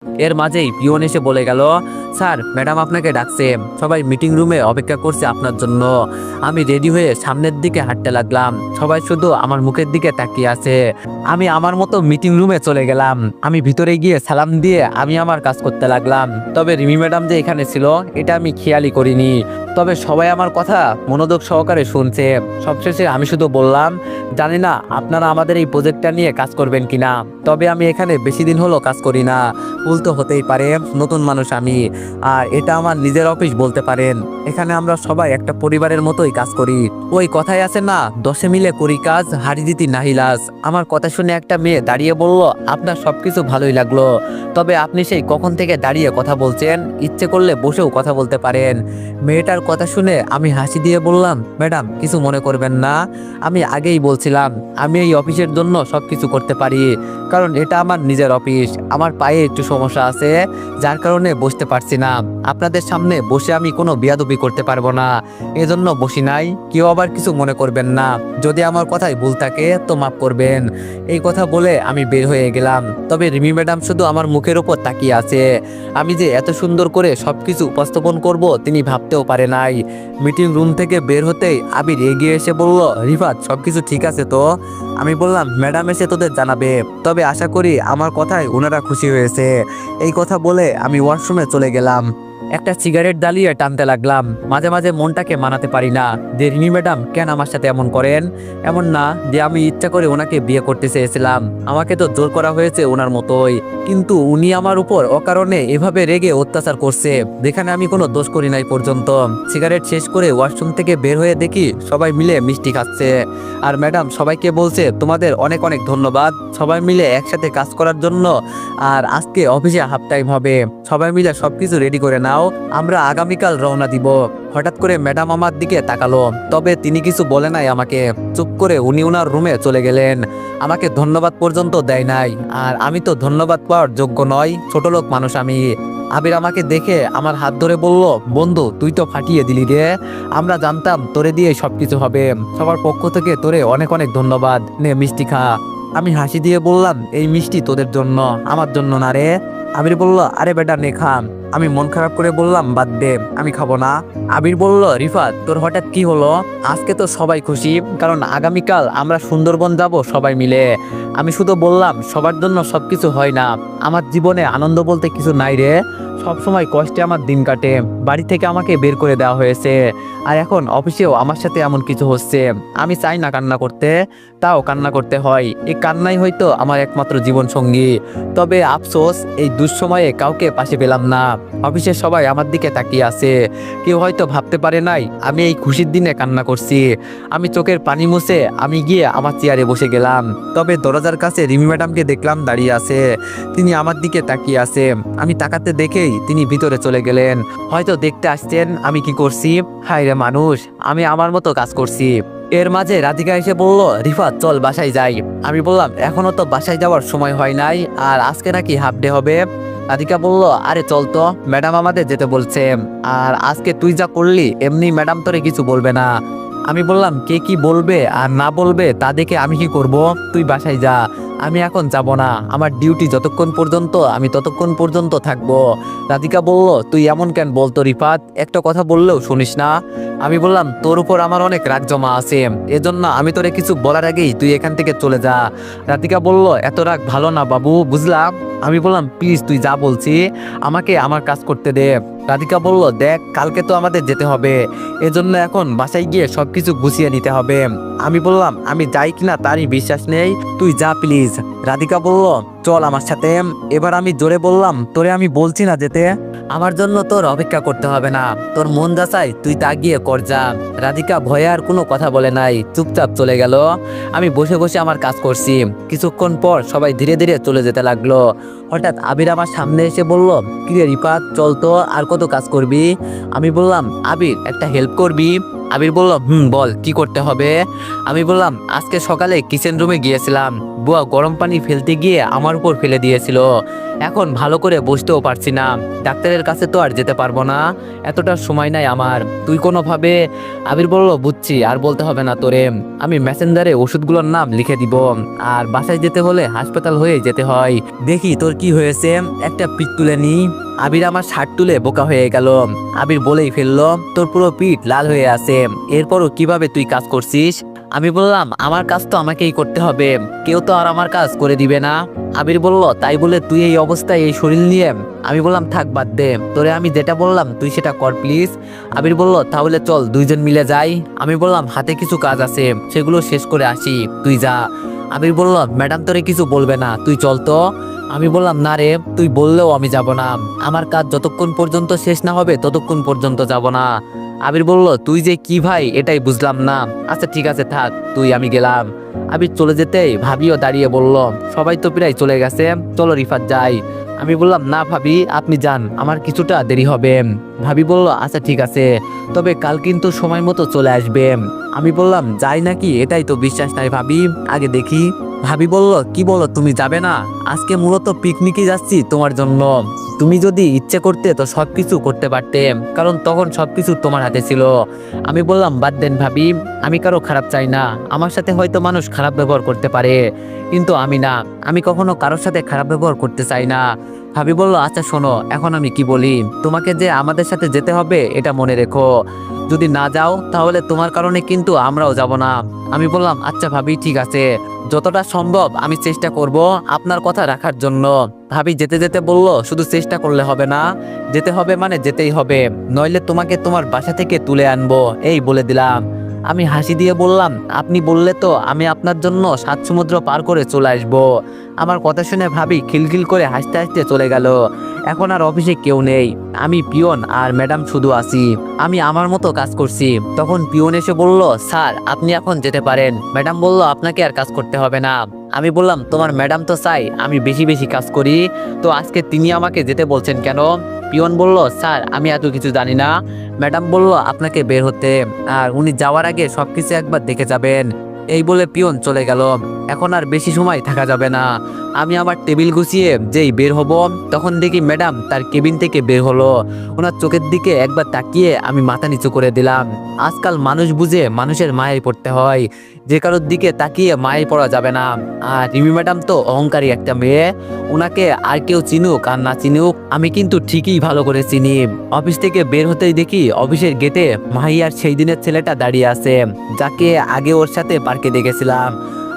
এর মাঝেই পিয়ন এসে বলে গেল, স্যার ম্যাডাম আপনাকে ডাকছে, সবাই মিটিং রুমে অপেক্ষা করছে আপনার জন্য। আমি রেডি হয়ে সামনের দিকে হাঁটতে লাগলাম, সবাই শুধু আমার মুখের দিকে তাকিয়ে আছে। আমি আমার মতো মিটিং রুমে চলে গেলাম। আমি ভিতরে গিয়ে সালাম দিয়ে আমি আমার কাজ করতে লাগলাম। তবে রিমি ম্যাডাম যে এখানে ছিল এটা আমি খেয়ালই করিনি। তবে সবাই আমার কথা মনোযোগ সহকারে শুনছে। সবশেষে আমি শুধু বললাম, জানি না আপনারা আমাদের এই প্রজেক্টটা নিয়ে কাজ করবেন কিনা, তবে আমি এখানে বেশি দিন হলো কাজ করি না, ভুল তো হতেই পারে, নতুন মানুষ আমি। আর এটা আমার নিজের অফিস বলতে পারেন। এখানে আমরা সবাই একটা পরিবারের মতোই কাজ করি। ওই কথাই আছে না, 10 মিলে করি কাজ, হারি জিতি নাহি লাজ। আমার কথা শুনে একটা মেয়ে দাঁড়িয়ে বলল, আপনার সবকিছু ভালোই লাগলো, তবে আপনি সেই কখন থেকে দাঁড়িয়ে কথা বলছেন, ইচ্ছে করলে বসেও কথা বলতে পারেন। মেয়েটার কথা শুনে আমি হাসি দিয়ে বললাম, ম্যাডাম কিছু মনে করবেন না, আমি আগেই বলছিলাম আমি এই অফিসের জন্য সবকিছু করতে পারি, কারণ এটা আমার নিজের অফিস। আমার পায়ে একটু সমস্যা আছে, যার কারণে বসতে পারছি না। আপনাদের সামনে বসে আমি কোনো বেয়াদবি করতে পারবো না, এজন্য বসি নাই। কেউ আবার কিছু মনে করবেন না, যদি আমার কথায় ভুল থাকে তো মাফ করবেন। এই কথা বলে আমি বের হয়ে গেলাম। তবে রিমি ম্যাডাম শুধু আমার মুখের উপর তাকিয়ে আছে। আমি যে এত সুন্দর করে সবকিছু উপস্থাপন করব তিনি ভাবতেও পারে নাই। মিটিং রুম থেকে বের হতেই আবির এগিয়ে এসে বলল, রিফাত সবকিছু ঠিক আছে তো? আমি বললাম, ম্যাডাম এসে তোদের জানাবে, তবে আশা করি আমার কথায় ওনারা খুশি হয়েছে। এই কথা বলে আমি ওয়াশরুমে চলে গেলাম। একটা সিগারেট জ্বালিয়ে টানতে লাগলাম। মাঝে মাঝে মনটাকে মানাতে পারি না যে রিমি ম্যাডাম কেন আমার সাথে এমন করেন। এমন না যে আমি ইচ্ছা করে ওনাকে বিয়ে করতে চেয়েছিলাম, আমাকে তো জোর করা হয়েছে ওনার মতোই। কিন্তু উনি আমার উপর অকারণে এভাবে রেগে অত্যাচার করছে, যেখানে আমি কোনো দোষ করি নাই পর্যন্ত। সিগারেট শেষ করে ওয়াশরুম থেকে বের হয়ে দেখি সবাই মিলে মিষ্টি খাচ্ছে। আর ম্যাডাম সবাইকে বলছে, তোমাদের অনেক অনেক ধন্যবাদ সবাই মিলে একসাথে কাজ করার জন্য। আর আজকে অফিসে হাফ টাইম হবে, সবাই মিলে সবকিছু রেডি করে নাও, আমরা আগামীকাল রওনা দিব। হঠাৎ করে ম্যাডাম আমার দিকে তাকালো, তবে তিনি কিছু বলে নাই আমাকে। চুপ করে উনি ওনার রুমে চলে গেলেন, আমাকে ধন্যবাদ পর্যন্ত দেয় নাই। আর আমি তো ধন্যবাদ পাওয়ার যোগ্য নয়, ছোট লোক মানুষ আমি। আবির আমাকে দেখে আমার হাত ধরে বলল, বন্ধু তুই তো ফাটিয়ে দিলি রে, আমরা জানতাম তোরে দিয়ে সবকিছু হবে। সবার পক্ষ থেকে তোরে অনেক অনেক ধন্যবাদ, নে মিষ্টি খা। আমি হাসি দিয়ে বললাম, এই মিষ্টি তোদের জন্য, আমার জন্য না রে। আবির বলল, আরে বেটা নে খা। আমি মন খারাপ করে বললাম, বাদ দে, আমি খাবো না। আবির বলল, রিফাত তোর হঠাৎ কি হলো? আজকে তো সবাই খুশি, কারণ আগামীকাল আমরা সুন্দরবন যাব সবাই মিলে। আমি শুধু বললাম, সবার জন্য সবকিছু হয় না, আমার জীবনে আনন্দ বলতে কিছু নাই রে। সবসময় কষ্টে আমার দিন কাটে, বাড়ি থেকে আমাকে বের করে দেওয়া হয়েছে, আর এখন অফিসেও আমার সাথে এমন কিছু হচ্ছে। আমি চাই না কান্না করতে, তাও কান্না করতে হয়। এই কান্নাই হয়তো আমার একমাত্র জীবন সঙ্গী। তবে আফসোস, এই দুঃসময়ে কাউকে পাশে পেলাম না। অফিসের সবাই আমার দিকে তাকিয়ে আছে, কেউ হয়তো ভাবতে পারে নাই আমি এই খুশির দিনে কান্না করছি। আমি চোখের পানি মুছে আমি গিয়ে আমার চেয়ারে বসে গেলাম। তবে দরজার কাছে রিমি ম্যাডামকে দেখলাম দাঁড়িয়ে আছে, তিনি আমার দিকে তাকিয়ে আছে। আমি তাকাতে দেখেই তিনি ভিতরে চলে গেলেন, হয়তো দেখতে আসছেন আমি কি করছি। হায় রে মানুষ, আমি আমার মতো কাজ করছি। এর মাঝে রাধিকা এসে বলল, রিফাত চল বাসায় যাই। আমি বললাম, এখনো তো বাসায় যাওয়ার সময় হয় নাই, আর আজকে নাকি হাফ ডে হবে। রাধিকা বলল, আরে চল তো, ম্যাডাম আমাদের যেতে বলছে, আর আজকে তুই যা করলি এমনি ম্যাডাম তোরে কিছু বলবে না। আমি বললাম, কে কি বলবে আর না বলবে তা দেখে আমি কি করব, তুই বাসায় যা, আমি এখন যাব না, আমার ডিউটি যতক্ষণ পর্যন্ত আমি ততক্ষণ পর্যন্ত থাকবো। রাধিকা বলল, তুই এমন কেন বলতো রিফাত, একটা কথা বললেও শুনিস না। আমি বললাম, তোর উপর আমার অনেক রাগ জমা আছে, এজন্য আমি তোরে কিছু বলার আগেই তুই এখান থেকে চলে যা। রাধিকা বলল, এত রাগ ভালো না বাবু, বুঝলাম। আমি বললাম, প্লিজ তুই যা বলছি, আমাকে আমার কাজ করতে দে। রাধিকা বলল, দেখ কালকে তো আমাদের যেতে হবে, এজন্য এখন বাসায় গিয়ে সবকিছু গুছিয়ে নিতে হবে। আমি বললাম, আমি যাই কিনা তারই বিশ্বাস নেই, তুই যা প্লিজ। রাধিকা বলল, চল আমার সাথে। এবার আমি জোরে বললাম, তোরে আমি বলছি না যেতে, আমার জন্য তোর অপেক্ষা করতে হবে না, তোর মন যা চাই তুই তা গিয়ে কর যা। রাধিকা ভয়ে আর কোনো কথা বলে নাই, চুপচাপ চলে গেল। আমি বসে বসে আমার কাজ করছি। কিছুক্ষণ পর সবাই ধীরে ধীরে চলে যেতে লাগলো। হঠাৎ আবির আমার সামনে এসে বলল, কিরে রিফাত চল তো, আর কত কাজ করবি? আমি বললাম, আবির একটা হেল্প করবি? আবির বলল বল কি করতে হবে। আমি বললাম আজকে সকালে কিচেন রুমে গিয়েছিলাম, বুয়া গরম পানি ফেলতে গিয়ে আমার উপর ফেলে দিয়েছিল। এখন ভালো করে বসতেও পারছি না, ডাক্তারের কাছে তো আর যেতে পারবো না, এতটা সময় নাই আমার, তুই কোনোভাবে। আবির বলল বুঝছি, আর বলতে হবে না তোরে, আমি মেসেঞ্জারে ওষুধগুলোর নাম লিখে দিব, আর বাসায় যেতে হলে হাসপাতাল হয়ে যেতে হয়। দেখি তোর কি হয়েছে, একটা পিঠ তুলে নি। আবির আমার শার্ট তুলে বোকা হয়ে গেল। আবির বলেই ফেললো তোর পুরো পিঠ লাল হয়ে আছে, এরপরও কিভাবে তুই কাজ করছিস। আমি বললাম আমার কাজ তো আমাকেই করতে হবে, কেউ তো আর আমার কাজ করে দিবে না। আবির বলল তাই বলে তুই এই অবস্থায় এই শরীর নিয়ে। আমি বললাম থাক বাদ দে, তোরে আমি যেটা বললাম তুই সেটা কর প্লিজ। আবির বলল তাহলে চল দুইজন মিলে যাই। আমি বললাম হাতে কিছু কাজ আছে, সেগুলো শেষ করে আসি, তুই যা। আবির বলল ম্যাডাম তোরে কিছু বলবে না, তুই চল তো। আমি বললাম না রে, তুই বললেও আমি যাব না, আমার কাজ যতক্ষণ পর্যন্ত শেষ না হবে ততক্ষণ পর্যন্ত যাব না। আবির বলল তুই যে কি ভাই এটাই বুঝলাম না, আচ্ছা ঠিক আছে থাক তুই, আমি গেলাম। আবির চলে যেতেই ভাবিও দাঁড়িয়ে বলল সবাই তো প্রায় চলে গেছে, চলো রিফাত যাই। আমি বললাম না ভাবি আপনি যান, আমার কিছুটা দেরি হবে। ভাবি বলল আচ্ছা ঠিক আছে, তবে কাল কিন্তু সময় মতো চলে আসবে। আমি বললাম যাই নাকি এটাই তো বিশ্বাস নাই ভাবি, আগে দেখি। ভাবি বলল কি বলো তুমি যাবে না, আজকে মূলত পিকনিকে যাচ্ছি তোমার জন্য, তুমি যদি ইচ্ছে করতে তো সবকিছু করতে পারতে, কারণ তখন সবকিছু তোমার হাতে ছিল। আমি বললাম বাদ দেন ভাবি, আমি কারো খারাপ চাই না, আমার সাথে হয়তো মানুষ খারাপ ব্যবহার করতে পারে, কিন্তু আমি না, আমি কখনো কারোর সাথে খারাপ ব্যবহার করতে চাই না। ভাবি বলল আচ্ছা শোনো এখন আমি কি বলি, তোমাকে যে আমাদের সাথে যেতে হবে এটা মনে রেখো, যদি না যাও তাহলে তোমার কারণে কিন্তু আমরাও যাব না। আমি বললাম আচ্ছা ভাবি ঠিক আছে, যতটা সম্ভব আমি চেষ্টা করব আপনার কথা রাখার জন্য। ভাবি যেতে যেতে বলল শুধু চেষ্টা করলে হবে না, যেতে হবে মানে যেতেই হবে, নইলে তোমাকে তোমার বাসা থেকে তুলে আনবো, এই বলে দিলাম। আমি হাসি দিয়ে বললাম আপনি বললে তো আমি আপনার জন্য 7 সমুদ্র পার করে চলে আসবো। আমার কথা শুনে ভাবি খিলখিল করে হাসতে হাসতে চলে গেল। এখন আর অফিসে কেউ নেই, আমি পিয়ন আর ম্যাডাম শুধু আছি, আমি আমার মতো কাজ করছি। তখন পিয়ন এসে বলল স্যার আপনি এখন যেতে পারেন। ম্যাডাম বলল আপনাকে আর কাজ করতে হবে না। আমি বললাম তোমার ম্যাডাম তো চাই আমি বেশি বেশি কাজ করি, তো আজকে তিনি আমাকে যেতে বলছেন কেন। পিয়ন বলল স্যার আমি এত কিছু জানি না, ম্যাডাম বলল আপনাকে বের হতে, আর উনি যাওয়ার আগে সবকিছু একবার দেখে যাবেন। এই বলে পিয়ন চলে গেল। এখন আর বেশি সময় থাকা যাবে না। আমি আমার টেবিল গুছিয়ে যেই বের হব তখন দেখি ম্যাডাম তার কেবিন থেকে বের হলো। ওনার চোখের দিকে একবার তাকিয়ে আমি মাথা নিচু করে দিলাম। আজকাল মানুষ বুঝে মানুষের মায়ায় পড়তে হয়, যে কারোর দিকে তাকিয়ে মায়ায় পড়া যাবে না। আর রিমি ম্যাডাম তো অহংকারী একটা মেয়ে, ওনাকে আর কেউ চিনুক আর না চিনুক আমি কিন্তু ঠিকই ভালো করে চিনি। অফিস থেকে বের হতেই দেখি অফিসের গেটে মাহিয়ার সেই দিনের ছেলেটা দাঁড়িয়ে আছে, যাকে আগে ওর সাথে পার্কে দেখেছিলাম।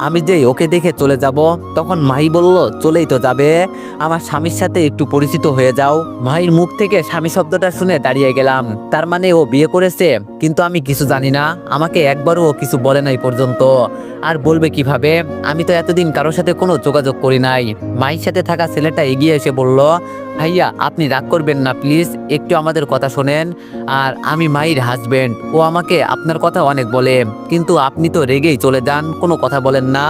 আমি যেই ওকে দেখে চলে যাব তখন মাহি বলল চলেই তো যাবে, আমার স্বামীর সাথে একটু পরিচিত হয়ে যাও। মাহির মুখ থেকে স্বামী শব্দটা শুনে দাঁড়িয়ে গেলাম, তার মানে ও বিয়ে করেছে, কিন্তু আমি কিছু জানি না, আমাকে একবারও ও কিছু বলে নাই পর্যন্ত, আর বলবে কিভাবে, আমি তো এতদিন কারোর সাথে কোনো যোগাযোগ করি নাই। মাহির সাথে থাকা ছেলেটা এগিয়ে এসে বলল ভাইয়া আপনি রাগ করবেন না প্লিজ, একটু আমাদের কথা শোনেন, আর আমি মাহির হাজবেন্ড, ও আমাকে আপনার কথা অনেক বলে, কিন্তু আপনি তো রেগেই চলে যান, কোনো কথা বলেন না।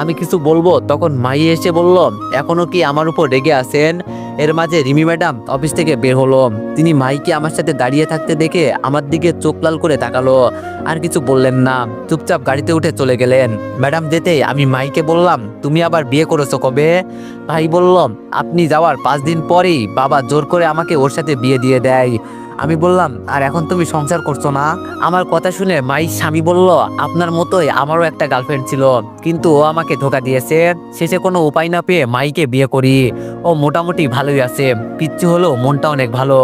আমি কিছু বলবো তখন মাহি এসে বলল এখনো কি আমার উপর রেগে আছেন। এর মাঝে রিমি ম্যাডাম অফিস থেকে বের হলো, তিনি মাহিকে আমার সাথে দাঁড়িয়ে থাকতে দেখে আমার দিকে চোখ লাল করে তাকালো, আর কিছু বললেন না, চুপচাপ গাড়িতে উঠে চলে গেলেন। ম্যাডাম যেতেই আমি মাহিকে বললাম তুমি আবার বিয়ে করেছো কবে। ভাই বলল আপনি যাওয়ার 5 দিন পরেই বাবা জোর করে আমাকে ওর সাথে বিয়ে দিয়ে দেয়। আমি বললাম আর এখন তুমি সংসার করছো না। আমার কথা শুনে মাই স্বামী বলল আপনার মতোই আমারও একটা গার্লফ্রেন্ড ছিল, কিন্তু ও আমাকে ধোকা দিয়েছে, শেষে কোনো উপায় না পেয়ে মাইকে বিয়ে করি। ও মোটামুটি ভালোই আছে, পিচ্ছি হলো মনটা অনেক ভালো।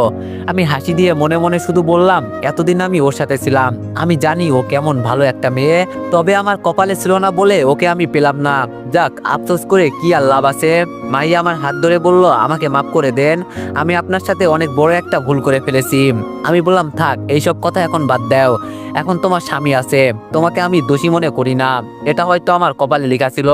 আমি হাসি দিয়ে মনে মনে শুধু বললাম এতদিন আমি ওর সাথে ছিলাম, আমি জানি ও কেমন ভালো একটা মেয়ে, তবে আমার কপালে ছিল না বলে ওকে আমি পেলাম না। যাক আফসোস করে কি আর লাভ আছে। মাই আমার হাত ধরে বলল আমাকে মাফ করে দেন, আমি আপনার সাথে অনেক বড় একটা ভুল করে ফেলেছি। আমি বললাম থাক এইসব কথা এখন বাদ দাও, এখন তোমার স্বামী আছে, তোমাকে আমি দোষী মনে করি না, এটা হয়তো আমার কপালে লেখা ছিল।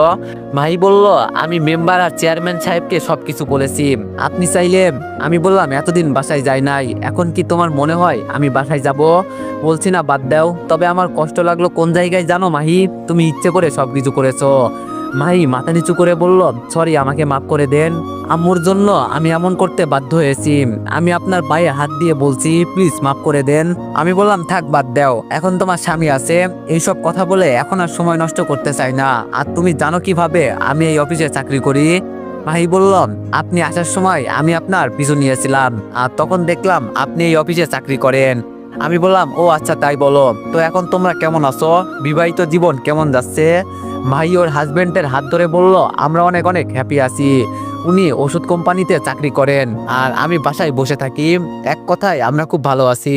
মাহি বলল আমি মেম্বার আর চেয়ারম্যান সাহেবকে সবকিছু বলেছি, আপনি চাইলে। আমি বললাম এতদিন বাসায় যাই নাই, এখন কি তোমার মনে হয় আমি বাসায় যাব। বলছি না বাদ দাও, তবে আমার কষ্ট লাগলো কোন জায়গায় জানো মাহি, তুমি ইচ্ছে করে সবকিছু করেছো। মাহি মাথা নিচু করে বলল, সরি, আমাকে মাফ করে দেন। আম্মুর জন্য আমি এমন করতে বাধ্য হয়েছি। আমি আপনার পায়ে হাত দিয়ে বলছি, প্লিজ মাফ করে দেন। আমি বললাম, থাক, বাদ দাও, এখন তোমার স্বামী আছে, এইসব কথা বলে এখন আর সময় নষ্ট করতে চাই না। আর তুমি জানো কিভাবে আমি এই অফিসে চাকরি করি? মাহি বলল, আপনি আসার সময় আমি আপনার পিছু নিয়েছিলাম, আর তখন দেখলাম আপনি এই অফিসে চাকরি করেন। আমি বললাম, ও আচ্ছা, তাই বলো। তো এখন তোমরা কেমন আছো? বিবাহিত জীবন কেমন যাচ্ছে? ভাই ওর হাজবেন্ডের হাত ধরে বলল, আমরা অনেক অনেক হ্যাপি আছি। উনি ওষুধ কোম্পানিতে চাকরি করেন আর আমি বাসায় বসে থাকি। এক কথায় আমরা খুব ভালো আছি।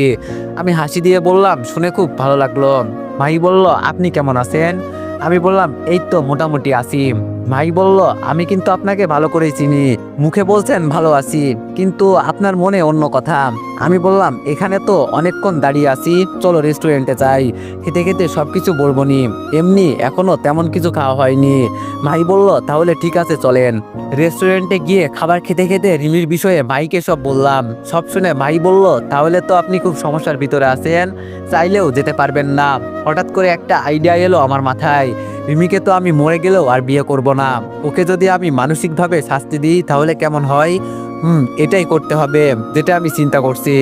আমি হাসি দিয়ে বললাম, শুনে খুব ভালো লাগলো। ভাই বলল, আপনি কেমন আছেন? আমি বললাম, এই তো মোটামুটি আছি। ভাই বলল, আমি কিন্তু আপনাকে ভালো করেই চিনি, মুখে বলছেন ভালো আছি, কিন্তু আপনার মনে অন্য কথা। আমি বললাম, এখানে তো অনেকক্ষণ দাঁড়িয়ে আছি, চলো রেস্টুরেন্টে যাই, খেতে খেতে সবকিছু বলবো নি, এমনি এখনো তেমন কিছু খাওয়া হয়নি। ভাই বলল, তাহলে ঠিক আছে, চলেন। রেস্টুরেন্টে গিয়ে খাবার খেতে খেতে রিমির বিষয়ে ভাইকে সব বললাম। সব শুনে ভাই বলল, তাহলে তো আপনি খুব সমস্যার ভিতরে আছেন, চাইলেও যেতে পারবেন না। হঠাৎ করে একটা আইডিয়া এলো আমার মাথায়, রিমিকে তো আমি মরে গেলেও আর বিয়ে করব না, ওকে যদি আমি মানসিকভাবে শাস্তি দিই তাহলে কেমন হয়? এটাই করতে হবে, যেটা আমি চিন্তা করছি।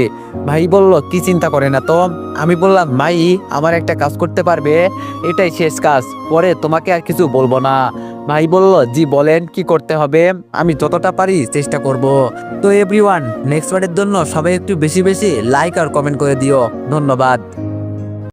ভাই বলল, কি চিন্তা করে না তো? আমি বললাম, ভাই, আমার একটা কাজ করতে পারবে? এটাই শেষ কাজ, পরে তোমাকে আর কিছু বলবো না। ভাই বলল, জি বলেন, কি করতে হবে? আমি যতটা পারি চেষ্টা করব। তো এভরিওয়ান, নেক্সট পার্টের জন্য সবাই একটু বেশি বেশি লাইক আর কমেন্ট করে দিও। ধন্যবাদ।